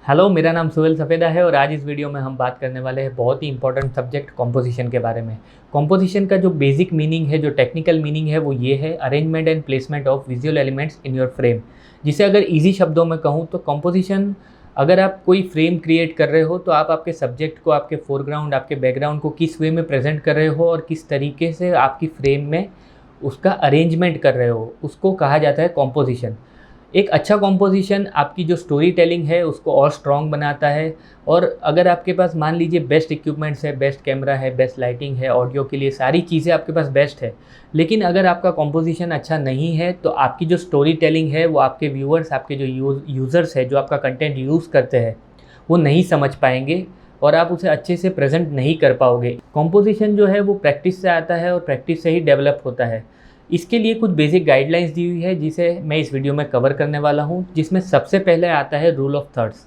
Hello, मेरा नाम सुहेल सफ़ेदा है और आज इस वीडियो में हम बात करने वाले हैं बहुत ही इंपॉर्टेंट सब्जेक्ट कॉम्पोजिशन के बारे में। कॉम्पोजिशन का जो बेसिक मीनिंग है, जो टेक्निकल मीनिंग है, वो ये है arrangement and placement of visual elements in your frame. जिसे अगर ईजी शब्दों में कहूँ तो कॉम्पोजिशन, अगर आप कोई फ्रेम क्रिएट कर रहे हो तो आप आपके सब्जेक्ट को, आपके फोरग्राउंड, आपके बैकग्राउंड को किस वे में प्रेजेंट कर रहे हो और किस तरीके से आपकी फ्रेम में उसका अरेंजमेंट कर रहे हो, उसको कहा जाता है कॉम्पोजिशन। एक अच्छा कॉम्पोजिशन आपकी जो स्टोरी टेलिंग है उसको और स्ट्रॉन्ग बनाता है। और अगर आपके पास मान लीजिए बेस्ट इक्विपमेंट्स है, बेस्ट कैमरा है, बेस्ट लाइटिंग है, ऑडियो के लिए सारी चीज़ें आपके पास बेस्ट है, लेकिन अगर आपका कॉम्पोजिशन अच्छा नहीं है तो आपकी जो स्टोरी टेलिंग है वो आपके व्यूअर्स, आपके जो यूज़र्स है, जो आपका कंटेंट यूज़ करते हैं, वो नहीं समझ पाएंगे और आप उसे अच्छे से प्रेजेंट नहीं कर पाओगे। कॉम्पोजिशन जो है वो प्रैक्टिस से आता है और प्रैक्टिस से ही डेवलप होता है। इसके लिए कुछ बेसिक गाइडलाइंस दी हुई है जिसे मैं इस वीडियो में कवर करने वाला हूं, जिसमें सबसे पहले आता है rule of thirds.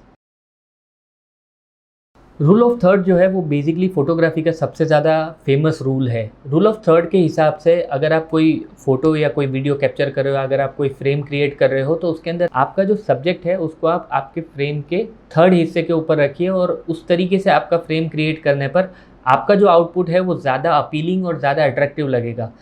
Rule of third जो है वो बेसिकली फोटोग्राफी का सबसे ज़्यादा फेमस रूल है। रूल ऑफ थर्ड के हिसाब से अगर आप कोई फ़ोटो या कोई वीडियो कैप्चर कर रहे हो, अगर आप कोई फ्रेम क्रिएट कर रहे हो, तो उसके अंदर आपका जो सब्जेक्ट है उसको आप आपके फ्रेम के थर्ड हिस्से के ऊपर रखिए और उस तरीके से आपका फ्रेम क्रिएट करने पर आपका जो आउटपुट है वो ज़्यादा अपीलिंग और ज़्यादा अट्रैक्टिव लगेगा।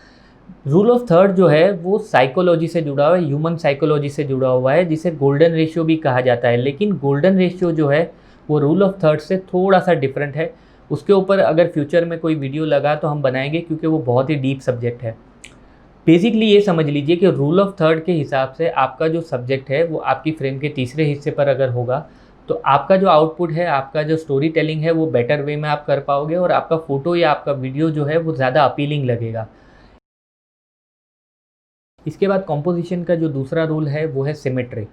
रूल ऑफ थर्ड जो है वो साइकोलॉजी से जुड़ा हुआ है, ह्यूमन साइकोलॉजी से जुड़ा हुआ है, जिसे गोल्डन रेशियो भी कहा जाता है। लेकिन गोल्डन रेशियो जो है वो रूल ऑफ थर्ड से थोड़ा सा डिफरेंट है। उसके ऊपर अगर फ्यूचर में कोई वीडियो लगा तो हम बनाएंगे, क्योंकि वो बहुत ही डीप सब्जेक्ट है। बेसिकली ये समझ लीजिए कि रूल ऑफ थर्ड के हिसाब से आपका जो सब्जेक्ट है वो आपकी फ्रेम के तीसरे हिस्से पर अगर होगा तो आपका जो आउटपुट है, आपका जो स्टोरी टेलिंग है, वो बेटर वे में आप कर पाओगे और आपका फ़ोटो या आपका वीडियो जो है वो ज़्यादा अपीलिंग लगेगा। इसके बाद कॉम्पोजिशन का जो दूसरा रूल है वो है सिमेट्री।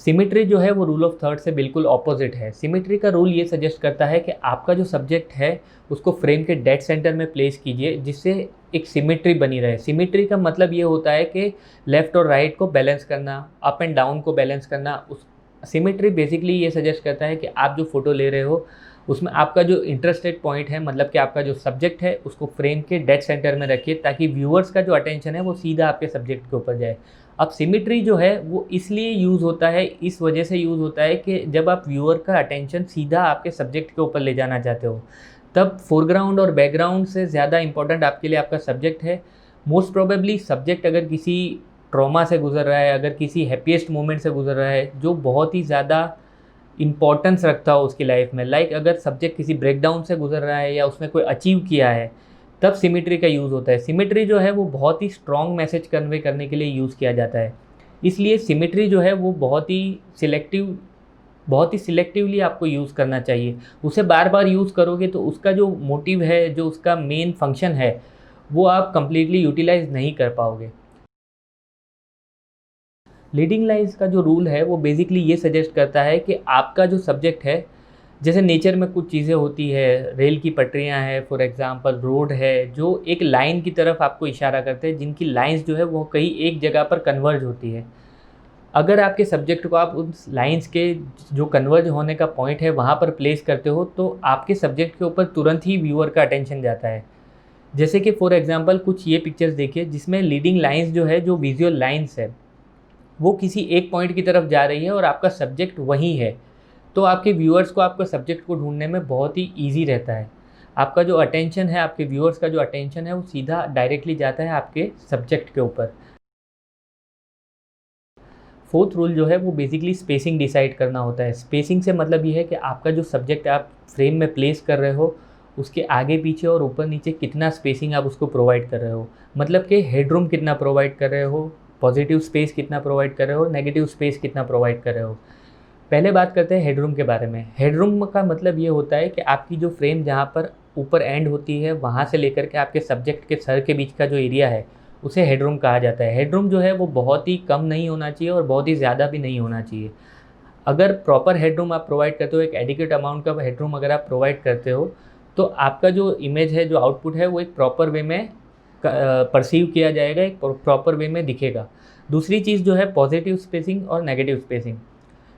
सिमेट्री जो है वो रूल ऑफ थर्ड से बिल्कुल ऑपोजिट है। सिमेट्री का रूल ये सजेस्ट करता है कि आपका जो सब्जेक्ट है उसको फ्रेम के डेड सेंटर में प्लेस कीजिए, जिससे एक सिमेट्री बनी रहे। सिमेट्री का मतलब ये होता है कि लेफ़्ट और राइट को बैलेंस करना, अप एंड डाउन को बैलेंस करना। उस सिमेट्री बेसिकली ये सजेस्ट करता है कि आप जो फ़ोटो ले रहे हो उसमें आपका जो इंटरेस्टेड पॉइंट है, मतलब कि आपका जो सब्जेक्ट है, उसको फ्रेम के डेड सेंटर में रखिए ताकि व्यूअर्स का जो अटेंशन है वो सीधा आपके सब्जेक्ट के ऊपर जाए। अब सिमेट्री जो है वो इसलिए यूज़ होता है, इस वजह से यूज़ होता है कि जब आप व्यूअर का अटेंशन सीधा आपके सब्जेक्ट के ऊपर ले जाना चाहते हो, तब फोरग्राउंड और बैकग्राउंड से ज़्यादा इंपॉर्टेंट आपके लिए आपका सब्जेक्ट है। मोस्ट प्रोबेबली सब्जेक्ट अगर किसी ट्रॉमा से गुजर रहा है, अगर किसी हैप्पीएस्ट मोमेंट से गुजर रहा है जो बहुत ही ज़्यादा इम्पॉर्टेंस रखता हो उसकी लाइफ में, लाइक अगर सब्जेक्ट किसी ब्रेकडाउन से गुजर रहा है या उसने कोई अचीव किया है, तब सिमेट्री का यूज़ होता है। सिमेट्री जो है वो बहुत ही स्ट्रॉन्ग मैसेज कन्वे करने के लिए यूज़ किया जाता है। इसलिए सिमेट्री जो है वो बहुत ही सिलेक्टिवली आपको यूज़ करना चाहिए। उसे बार बार यूज़ करोगे तो उसका जो मोटिव है, जो उसका मेन फंक्शन है, वो आप कंप्लीटली यूटिलाइज नहीं कर पाओगे। लीडिंग लाइंस का जो रूल है वो बेसिकली ये सजेस्ट करता है कि आपका जो सब्जेक्ट है, जैसे नेचर में कुछ चीज़ें होती है, रेल की पटरियाँ हैं, फॉर एग्जांपल रोड है, जो एक लाइन की तरफ आपको इशारा करते हैं, जिनकी लाइंस जो है वो कहीं एक जगह पर कन्वर्ज होती है। अगर आपके सब्जेक्ट को आप उस लाइंस के जो कन्वर्ज होने का पॉइंट है वहाँ पर प्लेस करते हो तो आपके सब्जेक्ट के ऊपर तुरंत ही व्यूअर का अटेंशन जाता है। जैसे कि फॉर एग्जांपल कुछ ये पिक्चर्स देखिए जिसमें लीडिंग लाइंस जो है, जो विजुअल लाइंस है, वो किसी एक पॉइंट की तरफ जा रही है और आपका सब्जेक्ट वहीं है, तो आपके व्यूअर्स को आपका सब्जेक्ट को ढूंढने में बहुत ही ईजी रहता है। आपका जो अटेंशन है, आपके व्यूअर्स का जो अटेंशन है, वो सीधा डायरेक्टली जाता है आपके सब्जेक्ट के ऊपर। फोर्थ रूल जो है वो बेसिकली स्पेसिंग डिसाइड करना होता है। स्पेसिंग से मतलब ये है कि आपका जो सब्जेक्ट आप फ्रेम में प्लेस कर रहे हो उसके आगे पीछे और ऊपर नीचे कितना स्पेसिंग आप उसको प्रोवाइड कर रहे हो, मतलब कि हेडरूम कितना प्रोवाइड कर रहे हो, पॉजिटिव स्पेस कितना प्रोवाइड कर रहे हो, नेगेटिव स्पेस कितना प्रोवाइड कर रहे हो। पहले बात करते हैं हेडरूम के बारे में। हेडरूम का मतलब ये होता है कि आपकी जो फ्रेम जहाँ पर ऊपर एंड होती है वहाँ से लेकर के आपके सब्जेक्ट के सर के बीच का जो एरिया है उसे हेडरूम कहा जाता है। हेडरूम जो है वो बहुत ही कम नहीं होना चाहिए और बहुत ही ज़्यादा भी नहीं होना चाहिए। अगर प्रॉपर हेडरूम आप प्रोवाइड करते हो, एक एडिक्वेट अमाउंट का हेडरूम अगर आप प्रोवाइड करते हो, तो आपका जो इमेज है, जो आउटपुट है, वो एक प्रॉपर वे में परसीव किया जाएगा, एक प्रॉपर वे में दिखेगा। दूसरी चीज़ जो है पॉजिटिव स्पेसिंग और नेगेटिव स्पेसिंग।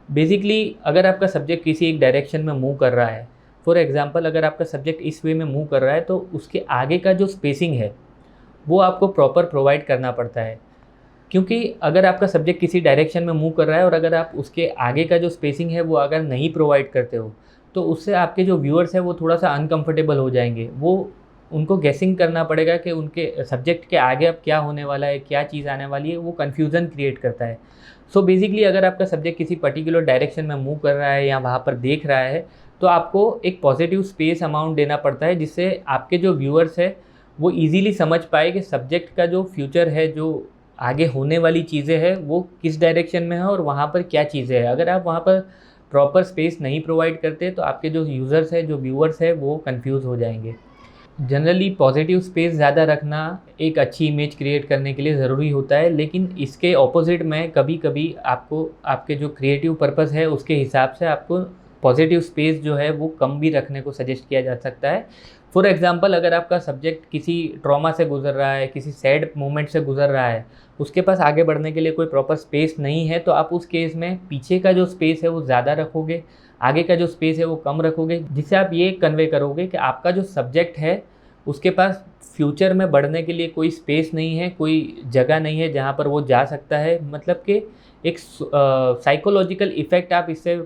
बेसिकली अगर आपका सब्जेक्ट किसी एक डायरेक्शन में मूव कर रहा है, फॉर एग्जांपल अगर आपका सब्जेक्ट इस वे में मूव कर रहा है, तो उसके आगे का जो स्पेसिंग है वो आपको प्रॉपर प्रोवाइड करना पड़ता है। क्योंकि अगर आपका सब्जेक्ट किसी डायरेक्शन में मूव कर रहा है और अगर आप उसके आगे का जो स्पेसिंग है वो अगर नहीं प्रोवाइड करते हो, तो उससे आपके जो व्यूअर्स हैं वो थोड़ा-सा अनकंफर्टेबल हो जाएँगे। वो उनको गेसिंग करना पड़ेगा कि उनके सब्जेक्ट के आगे अब क्या होने वाला है, क्या चीज़ आने वाली है, वो कन्फ्यूज़न क्रिएट करता है। सो बेसिकली अगर आपका सब्जेक्ट किसी पर्टिकुलर डायरेक्शन में मूव कर रहा है या वहाँ पर देख रहा है, तो आपको एक पॉजिटिव स्पेस अमाउंट देना पड़ता है, जिससे आपके जो व्यूअर्स हैं, वो ईज़िली समझ पाए कि सब्जेक्ट का जो फ्यूचर है, जो आगे होने वाली चीज़ें हैं, वो किस डायरेक्शन में है और वहाँ पर क्या चीज़ें हैं। अगर आप वहाँ पर प्रॉपर स्पेस नहीं प्रोवाइड करते, तो आपके जो यूज़र्स हैं, जो व्यूअर्स हैं, वो कन्फ्यूज़ हो जाएँगे। जनरली पॉजिटिव स्पेस ज़्यादा रखना एक अच्छी इमेज क्रिएट करने के लिए ज़रूरी होता है, लेकिन इसके ऑपोज़िट में कभी-कभी आपको आपके जो क्रिएटिव पर्पस है उसके हिसाब से आपको पॉजिटिव स्पेस जो है वो कम भी रखने को सजेस्ट किया जा सकता है। फॉर एग्ज़ाम्पल अगर आपका सब्जेक्ट किसी ट्रॉमा से गुज़र रहा है, किसी सैड मोमेंट से गुज़र रहा है, उसके पास आगे बढ़ने के लिए कोई प्रॉपर स्पेस नहीं है, तो आप उस केस में पीछे का जो स्पेस है वो ज़्यादा रखोगे, आगे का जो स्पेस है वो कम रखोगे, जिससे आप ये कन्वे करोगे कि आपका जो सब्जेक्ट है उसके पास फ्यूचर में बढ़ने के लिए कोई स्पेस नहीं है, कोई जगह नहीं है जहाँ पर वो जा सकता है। मतलब कि एक साइकोलॉजिकल इफ़ेक्ट आप इससे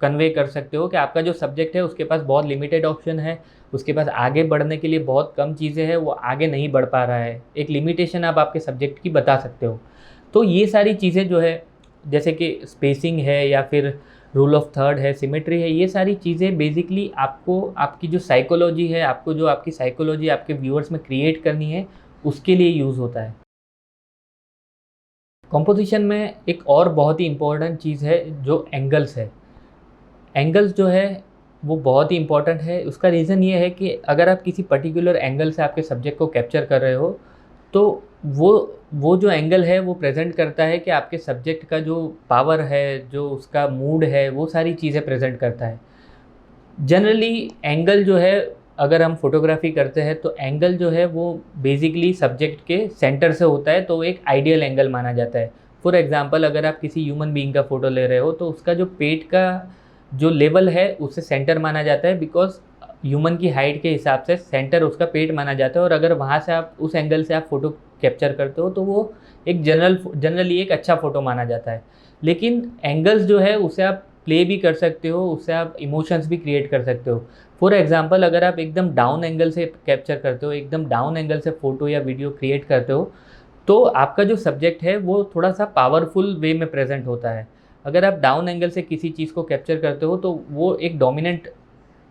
कन्वे कर सकते हो कि आपका जो सब्जेक्ट है उसके पास बहुत लिमिटेड ऑप्शन है, उसके पास आगे बढ़ने के लिए बहुत कम चीज़ें हैं, वो आगे नहीं बढ़ पा रहा है। एक लिमिटेशन आप आपके सब्जेक्ट की बता सकते हो। तो ये सारी चीज़ें जो है, जैसे कि स्पेसिंग है या फिर रूल ऑफ थर्ड है, सिमेट्री है, ये सारी चीज़ें बेसिकली आपको आपकी जो साइकोलॉजी है, आपको जो आपकी साइकोलॉजी आपके व्यूअर्स में क्रिएट करनी है, उसके लिए यूज़ होता है। कंपोज़िशन में एक और बहुत ही इम्पोर्टेंट चीज़ है जो एंगल्स है। एंगल्स जो है वो बहुत ही इम्पोर्टेंट है। उसका रीज़न ये है कि अगर आप किसी पर्टिकुलर एंगल से आपके सब्जेक्ट को कैप्चर कर रहे हो, तो वो जो एंगल है वो प्रेज़ेंट करता है कि आपके सब्जेक्ट का जो पावर है, जो उसका मूड है, वो सारी चीज़ें प्रेज़ेंट करता है। जनरली एंगल जो है, अगर हम फ़ोटोग्राफ़ी करते हैं तो एंगल जो है वो बेसिकली सब्जेक्ट के सेंटर से होता है, तो वो एक आइडियल एंगल माना जाता है। फॉर एग्ज़ाम्पल अगर आप किसी ह्यूमन बीइंग का फ़ोटो ले रहे हो, तो उसका जो पेट का जो लेवल है उसे सेंटर माना जाता है, बिकॉज़ ह्यूमन की हाइट के हिसाब से सेंटर उसका पेट माना जाता है, और अगर वहाँ से आप उस एंगल से आप फ़ोटो कैप्चर करते हो तो वो एक जनरली एक अच्छा फ़ोटो माना जाता है। लेकिन एंगल्स जो है उसे आप प्ले भी कर सकते हो, उससे आप इमोशंस भी क्रिएट कर सकते हो। फॉर एग्ज़ाम्पल अगर आप एकदम डाउन एंगल से कैप्चर करते हो, एकदम डाउन एंगल से फ़ोटो या वीडियो क्रिएट करते हो, तो आपका जो सब्जेक्ट है वो थोड़ा-सा पावरफुल वे में प्रेज़ेंट होता है। अगर आप डाउन एंगल से किसी चीज़ को कैप्चर करते हो तो वो एक डोमिनेंट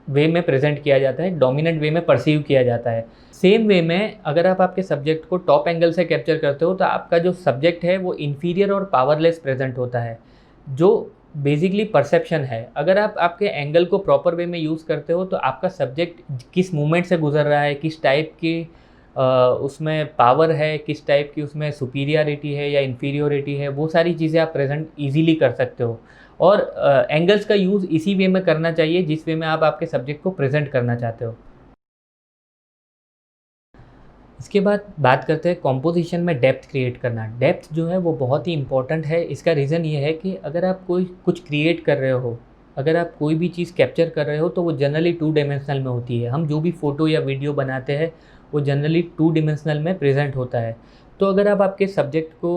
वे में प्रेज़ेंट किया जाता है, डोमिनेंट वे में परसीव किया जाता है। सेम वे में अगर आप आपके सब्जेक्ट को टॉप एंगल से कैप्चर करते हो, तो आपका जो सब्जेक्ट है वो इन्फीरियर और पावरलेस प्रेज़ेंट होता है, जो बेसिकली परसेप्शन है। अगर आप आपके एंगल को प्रॉपर वे में यूज़ करते हो, तो आपका सब्जेक्ट किस मूवमेंट से गुज़र रहा है, किस टाइप की उसमें पावर है, किस टाइप की उसमें सुपीरियरिटी है या इन्फीरियरिटी है, वो सारी चीज़ें आप प्रेज़ेंट ईज़िली कर सकते हो। और एंगल्स का यूज़ इसी वे में करना चाहिए जिस वे में आप आपके सब्जेक्ट को प्रेज़ेंट करना चाहते हो। इसके बाद बात करते हैं कॉम्पोजिशन में डेप्थ क्रिएट करना। डेप्थ जो है वो बहुत ही इम्पोर्टेंट है। इसका रीज़न ये है कि अगर आप कोई कुछ क्रिएट कर रहे हो, अगर आप कोई भी चीज़ कैप्चर कर रहे हो, तो वो जनरली 2 डायमेंशनल में होती है। हम जो भी फ़ोटो या वीडियो बनाते हैं वो जनरली 2 डायमेंशनल में प्रेज़ेंट होता है। तो अगर आप आपके सब्जेक्ट को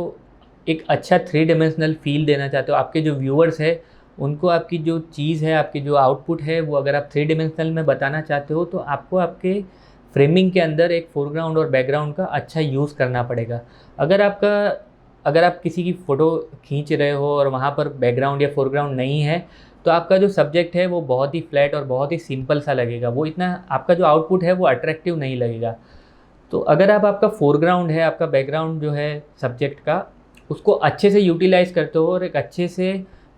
एक अच्छा 3 डायमेंशनल फ़ील देना चाहते हो, आपके जो व्यूअर्स हैं उनको आपकी जो चीज़ है, आपकी जो आउटपुट है, वो अगर आप 3 डायमेंशनल में बताना चाहते हो, तो आपको आपके फ्रेमिंग के अंदर एक फ़ोरग्राउंड और बैकग्राउंड का अच्छा यूज़ करना पड़ेगा। अगर आप किसी की फ़ोटो खींच रहे हो और वहाँ पर बैकग्राउंड या फ़ोरग्राउंड नहीं है, तो आपका जो सब्जेक्ट है वो बहुत ही फ्लैट और बहुत ही सिंपल सा लगेगा। वो इतना आपका जो आउटपुट है वो अट्रैक्टिव नहीं लगेगा। तो अगर आप आपका फ़ोरग्राउंड है, आपका बैकग्राउंड जो है सब्जेक्ट का, उसको अच्छे से यूटिलाइज़ करते हो और एक अच्छे से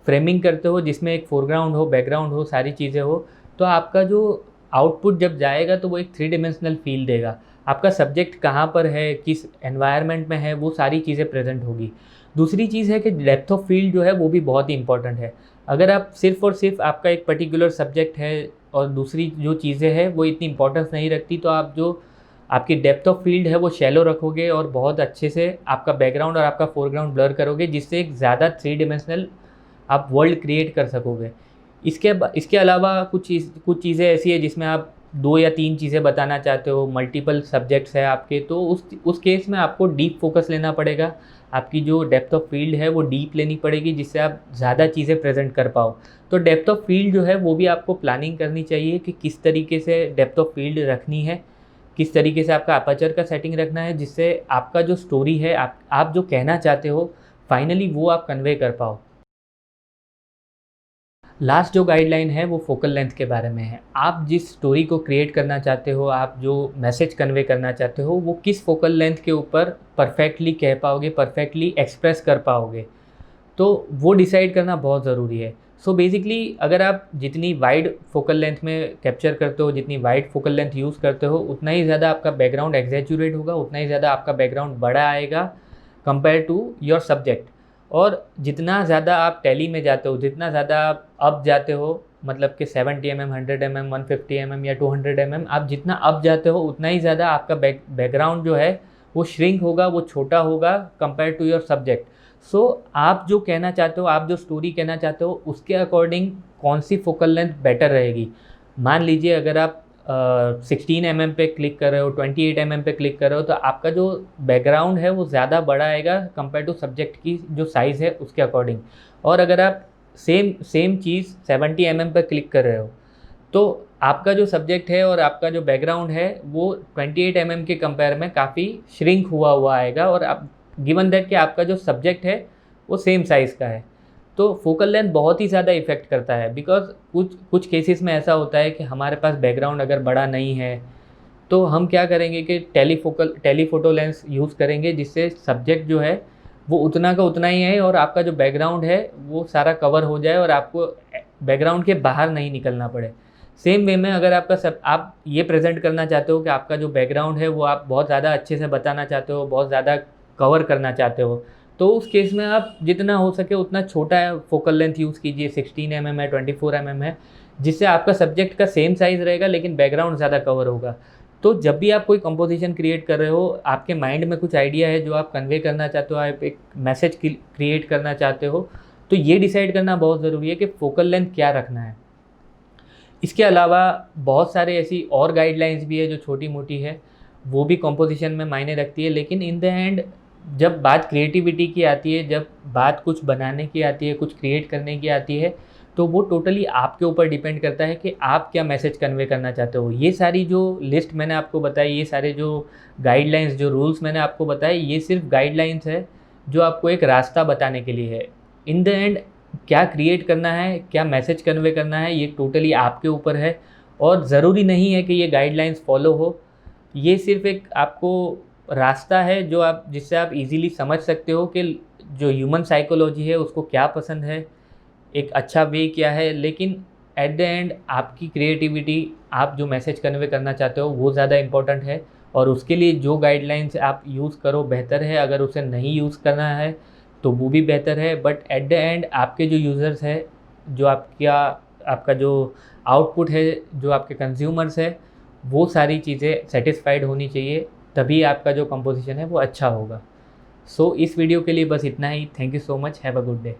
फ्रेमिंग करते हो जिसमें एक फ़ोरग्राउंड हो, बैकग्राउंड हो, सारी चीज़ें हो, तो आपका जो आउटपुट जब जाएगा तो वो एक 3 डायमेंशनल फ़ील देगा। आपका सब्जेक्ट कहाँ पर है, किस एनवायरनमेंट में है, वो सारी चीज़ें प्रेज़ेंट होगी। दूसरी चीज़ है कि डेप्थ ऑफ फ़ील्ड जो है वो भी बहुत ही इम्पोर्टेंट है। अगर आप सिर्फ़ और सिर्फ़ आपका एक पर्टिकुलर सब्जेक्ट है और दूसरी जो चीज़ें हैं वो इतनी इम्पोर्टेंस नहीं रखती, तो आप जो आपकी डेप्थ ऑफ फ़ील्ड है वो शैलो रखोगे और बहुत अच्छे से आपका बैकग्राउंड और आपका फ़ोरग्राउंड ब्लर करोगे, जिससे एक ज़्यादा 3 डायमेंशनल आप वर्ल्ड क्रिएट कर सकोगे। इसके अलावा कुछ चीज़ें ऐसी है जिसमें आप 2 या 3 चीज़ें बताना चाहते हो, मल्टीपल सब्जेक्ट्स हैं आपके, तो उस केस में आपको डीप फ़ोकस लेना पड़ेगा। आपकी जो डेप्थ ऑफ फील्ड है वो डीप लेनी पड़ेगी, जिससे आप ज़्यादा चीज़ें प्रेजेंट कर पाओ। तो डेप्थ ऑफ फील्ड जो है वो भी आपको प्लानिंग करनी चाहिए कि किस तरीके से डेप्थ ऑफ फील्ड रखनी है, किस तरीके से आपका अपर्चर का सेटिंग रखना है, जिससे आपका जो स्टोरी है, आप जो कहना चाहते हो फाइनली वो आप कन्वे कर पाओ। लास्ट जो गाइडलाइन है वो फोकल लेंथ के बारे में है। आप जिस स्टोरी को क्रिएट करना चाहते हो, आप जो मैसेज कन्वे करना चाहते हो, वो किस फोकल लेंथ के ऊपर परफेक्टली कह पाओगे, परफेक्टली एक्सप्रेस कर पाओगे, तो वो डिसाइड करना बहुत ज़रूरी है। सो बेसिकली अगर आप जितनी वाइड फोकल लेंथ में कैप्चर करते हो, जितनी वाइड फोकल लेंथ यूज़ करते हो, उतना ही ज़्यादा आपका बैकग्राउंड एग्जैजुरेट होगा, उतना ही ज़्यादा आपका बैकग्राउंड बड़ा आएगा कंपेयर टू योर सब्जेक्ट। और जितना ज़्यादा आप टेली में जाते हो, जितना ज़्यादा आप अप जाते हो, मतलब कि 70 mm, 100 mm, 150 mm या 200 mm, आप जितना अप जाते हो उतना ही ज़्यादा आपका बैकग्राउंड जो है वो श्रिंक होगा, वो छोटा होगा कंपेयर टू योर सब्जेक्ट। सो आप जो कहना चाहते हो, आप जो स्टोरी कहना चाहते हो, उसके अकॉर्डिंग कौन सी फोकल लेंथ बेटर रहेगी। मान लीजिए अगर आप 16 mm पे क्लिक कर रहे हो, 28 mm पे क्लिक कर रहे हो, तो आपका जो बैकग्राउंड है वो ज़्यादा बड़ा आएगा कंपेयर टू सब्जेक्ट की जो साइज़ है उसके अकॉर्डिंग। और अगर आप सेम चीज़ 70 mm पे क्लिक कर रहे हो, तो आपका जो सब्जेक्ट है और आपका जो बैकग्राउंड है वो 28 mm के कंपेयर में काफ़ी श्रिंक हुआ आएगा, और आप गिवन दैट कि आपका जो सब्जेक्ट है वो सेम साइज़ का है। तो फोकल लेंथ बहुत ही ज़्यादा इफ़ेक्ट करता है, बिकॉज कुछ केसेस में ऐसा होता है कि हमारे पास बैकग्राउंड अगर बड़ा नहीं है, तो हम क्या करेंगे कि टेलीफोटो लेंस यूज़ करेंगे, जिससे सब्जेक्ट जो है वो उतना का उतना ही है और आपका जो बैकग्राउंड है वो सारा कवर हो जाए और आपको बैकग्राउंड के बाहर नहीं निकलना पड़े। सेम वे में अगर आप ये प्रेजेंट करना चाहते हो कि आपका जो बैकग्राउंड है वो आप बहुत ज़्यादा अच्छे से बताना चाहते हो, बहुत ज़्यादा कवर करना चाहते हो, तो उस केस में आप जितना हो सके उतना छोटा फोकल लेंथ यूज़ कीजिए। 16 mm है, 24 mm है, जिससे आपका सब्जेक्ट का सेम साइज़ रहेगा लेकिन बैकग्राउंड ज़्यादा कवर होगा। तो जब भी आप कोई कंपोजिशन क्रिएट कर रहे हो, आपके माइंड में कुछ आइडिया है जो आप कन्वे करना चाहते हो, आप एक मैसेज क्रिएट करना चाहते हो, तो ये डिसाइड करना बहुत ज़रूरी है कि फोकल लेंथ क्या रखना है। इसके अलावा बहुत सारे ऐसी और गाइडलाइंस भी है जो छोटी मोटी है, वो भी कंपोजिशन में मायने रखती है, लेकिन इन द एंड जब बात क्रिएटिविटी की आती है, जब बात कुछ बनाने की आती है, कुछ क्रिएट करने की आती है, तो वो टोटली आपके ऊपर डिपेंड करता है कि आप क्या मैसेज कन्वे करना चाहते हो। ये सारी जो लिस्ट मैंने आपको बताई, ये सारे जो गाइडलाइंस, जो रूल्स मैंने आपको बताए, ये सिर्फ गाइडलाइंस है जो आपको एक रास्ता बताने के लिए है। इन द एंड क्या क्रिएट करना है, क्या मैसेज कन्वे करना है, ये टोटली आपके ऊपर है, और ज़रूरी नहीं है कि ये गाइडलाइंस फॉलो हो। ये सिर्फ एक आपको रास्ता है जो जिससे आप इजीली समझ सकते हो कि जो ह्यूमन साइकोलॉजी है उसको क्या पसंद है, एक अच्छा वे क्या है। लेकिन एट द एंड आपकी क्रिएटिविटी, आप जो मैसेज कन्वे करना चाहते हो वो ज़्यादा इम्पोर्टेंट है, और उसके लिए जो गाइडलाइंस आप यूज़ करो बेहतर है। अगर उसे नहीं यूज़ करना है तो वो भी बेहतर है, बट एट द एंड आपके जो यूज़र्स है, जो आपका जो आउटपुट है, जो आपके कंज्यूमर्स है, वो सारी चीज़ें सेटिस्फाइड होनी चाहिए, तभी आपका जो कंपोजिशन है वो अच्छा होगा। सो इस वीडियो के लिए बस इतना ही। Thank you so much, have a good day.